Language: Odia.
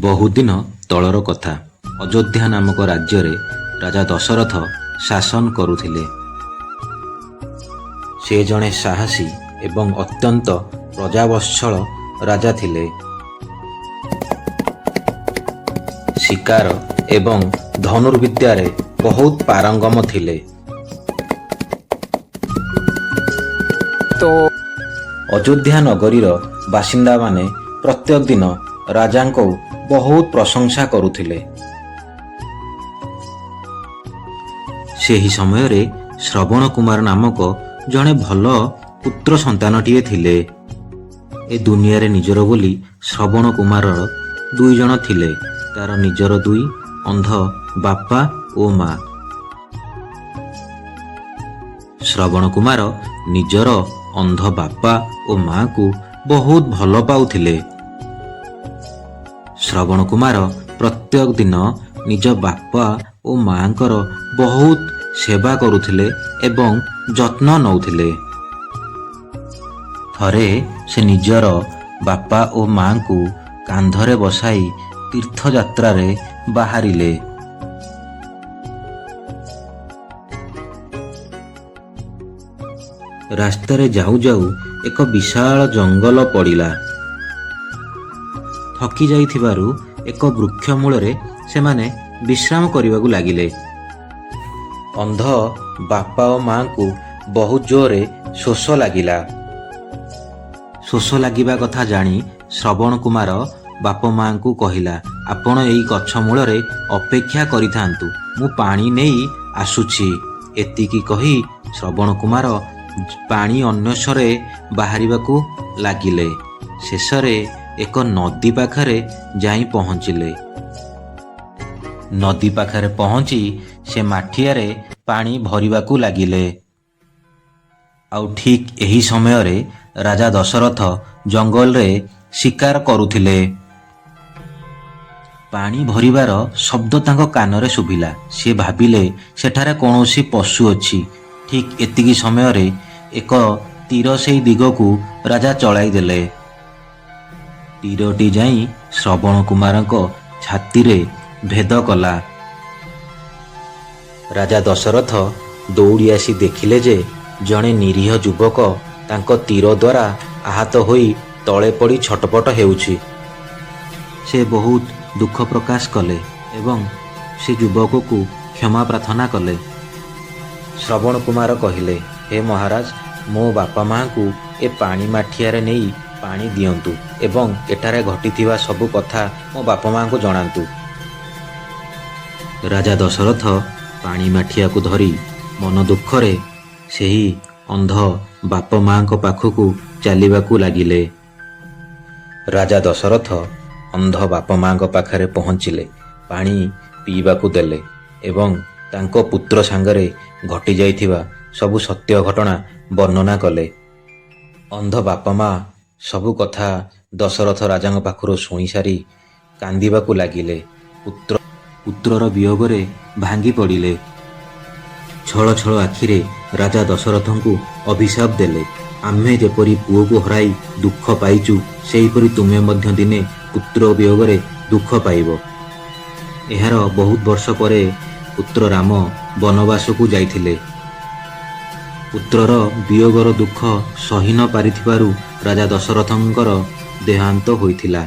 ବହୁଦିନ ତଳର କଥା। ଅଯୋଧ୍ୟା ନାମକ ରାଜ୍ୟରେ ରାଜା ଦଶରଥ ଶାସନ କରୁଥିଲେ। ସେ ଜଣେ ସାହସୀ ଏବଂ ଅତ୍ୟନ୍ତ ପ୍ରଜାବତ୍ସଳ ରାଜା ଥିଲେ। ଶିକାର ଏବଂ ଧନୁର୍ବିଦ୍ୟାରେ ବହୁତ ପାରଙ୍ଗମ ଥିଲେ। ଅଯୋଧ୍ୟା ନଗରୀର ବାସିନ୍ଦାମାନେ ପ୍ରତ୍ୟେକ ଦିନ ରାଜାଙ୍କୁ ବହୁତ ପ୍ରଶଂସା କରୁଥିଲେ। ସେହି ସମୟରେ ଶ୍ରବଣ କୁମାର ନାମକ ଜଣେ ଭଲ ପୁତ୍ର ସନ୍ତାନଟିଏ ଥିଲେ। ଏ ଦୁନିଆରେ ନିଜର ବୋଲି ଶ୍ରବଣ କୁମାରର ଦୁଇ ଜଣ ଥିଲେ। ତାର ନିଜର ଦୁଇ ଅନ୍ଧ ବାପା ଓ ମା। ଶ୍ରବଣ କୁମାର ନିଜର ଅନ୍ଧ ବାପା ଓ ମାଙ୍କୁ ବହୁତ ଭଲ ପାଉଥିଲେ। ଶ୍ରବଣ କୁମାର ପ୍ରତ୍ୟେକ ଦିନ ନିଜ ବାପା ଓ ମାଙ୍କର ବହୁତ ସେବା କରୁଥିଲେ ଏବଂ ଯତ୍ନ ନେଉଥିଲେ। ଥରେ ସେ ନିଜର ବାପା ଓ ମାଙ୍କୁ କାନ୍ଧରେ ବସାଇ ତୀର୍ଥଯାତ୍ରାରେ ବାହାରିଲେ। ରାସ୍ତାରେ ଯାଉ ଯାଉ ଏକ ବିଶାଳ ଜଙ୍ଗଲ ପଡ଼ିଲା। ଥକି ଯାଇଥିବାରୁ ଏକ ବୃକ୍ଷ ମୂଳରେ ସେମାନେ ବିଶ୍ରାମ କରିବାକୁ ଲାଗିଲେ। ଅନ୍ଧ ବାପା ଓ ମାଙ୍କୁ ବହୁତ ଜୋରରେ ଶୋଷ ଲାଗିଲା। ଶୋଷ ଲାଗିବା କଥା ଜାଣି ଶ୍ରବଣ କୁମାର ବାପା ମାଙ୍କୁ କହିଲା, ଆପଣ ଏଇ ଗଛ ମୂଳରେ ଅପେକ୍ଷା କରିଥାନ୍ତୁ, ମୁଁ ପାଣି ନେଇ ଆସୁଛି। ଏତିକି କହି ଶ୍ରବଣ କୁମାର ପାଣି ଅନ୍ୱେଷଣରେ ବାହାରିବାକୁ ଲାଗିଲେ। ଶେଷରେ ଏକ ନଦୀ ପାଖରେ ଯାଇ ପହଞ୍ଚିଲେ। ନଦୀ ପାଖରେ ପହଞ୍ଚି ସେ ମାଠିଆରେ ପାଣି ଭରିବାକୁ ଲାଗିଲେ। ଆଉ ଠିକ୍ ଏହି ସମୟରେ ରାଜା ଦଶରଥ ଜଙ୍ଗଲରେ ଶିକାର କରୁଥିଲେ। ପାଣି ଭରିବାର ଶବ୍ଦ ତାଙ୍କ କାନରେ ଶୁଭିଲା। ସେ ଭାବିଲେ ସେଠାରେ କୌଣସି ପଶୁ ଅଛି। ଠିକ୍ ଏତିକି ସମୟରେ ଏକ ତୀର ସେହି ଦିଗକୁ ରାଜା ଚଳାଇ ଦେଲେ। ତୀରଟି ଯାଇ ଶ୍ରବଣ କୁମାରଙ୍କ ଛାତିରେ ଭେଦ କଲା। ରାଜା ଦଶରଥ ଦୌଡ଼ି ଆସି ଦେଖିଲେ ଯେ ଜଣେ ନିରୀହ ଯୁବକ ତାଙ୍କ ତୀର ଦ୍ୱାରା ଆହତ ହୋଇ ତଳେ ପଡ଼ି ଛଟପଟ ହେଉଛି। ସେ ବହୁତ ଦୁଃଖ ପ୍ରକାଶ କଲେ ଏବଂ ସେ ଯୁବକକୁ କ୍ଷମା ପ୍ରାର୍ଥନା କଲେ। ଶ୍ରବଣ କୁମାର କହିଲେ, ହେ ମହାରାଜ, ମୋ ବାପା ମାଙ୍କୁ ଏ ପାଣି ମାଠିଆରେ ନେଇ ପାଣି ଦିଅନ୍ତୁ ଏବଂ ଏଠାରେ ଘଟିଥିବା ସବୁ କଥା ମୋ ବାପା ମାଙ୍କୁ ଜଣାନ୍ତୁ। ରାଜା ଦଶରଥ ପାଣି ମାଠିଆକୁ ଧରି ମନ ଦୁଃଖରେ ସେହି ଅନ୍ଧ ବାପା ମାଙ୍କ ପାଖକୁ ଚାଲିବାକୁ ଲାଗିଲେ। ରାଜା ଦଶରଥ ଅନ୍ଧ ବାପା ମାଙ୍କ ପାଖରେ ପହଞ୍ଚିଲେ, ପାଣି ପିଇବାକୁ ଦେଲେ ଏବଂ ତାଙ୍କ ପୁତ୍ର ସାଙ୍ଗରେ ଘଟି ଯାଇଥିବା ସବୁ ସତ୍ୟ ଘଟଣା ବର୍ଣ୍ଣନା କଲେ। ଅନ୍ଧ ବାପା ମା ସବୁ କଥା ଦଶରଥ ରାଜାଙ୍କ ପାଖରୁ ଶୁଣିସାରି କାନ୍ଦିବାକୁ ଲାଗିଲେ। ପୁତ୍ରର ବିୟୋଗରେ ଭାଙ୍ଗି ପଡ଼ିଲେ। ଛଳ ଛଳ ଆଖିରେ ରାଜା ଦଶରଥଙ୍କୁ ଅଭିଶାପ ଦେଲେ, ଆମେ ଯେପରି ପୁଅକୁ ହରାଇ ଦୁଃଖ ପାଇଛୁ, ସେହିପରି ତୁମେ ମଧ୍ୟ ଦିନେ ପୁତ୍ର ବିୟୋଗରେ ଦୁଃଖ ପାଇବ। ଏହାର ବହୁତ ବର୍ଷ ପରେ ପୁତ୍ର ରାମ ବନବାସକୁ ଯାଇଥିଲେ। ପୁତ୍ରର ବିୟୋଗର ଦୁଃଖ ସହି ନ ପାରିଥିବାରୁ ରାଜା ଦଶରଥଙ୍କର ଦେହାନ୍ତ ହୋଇଥିଲା।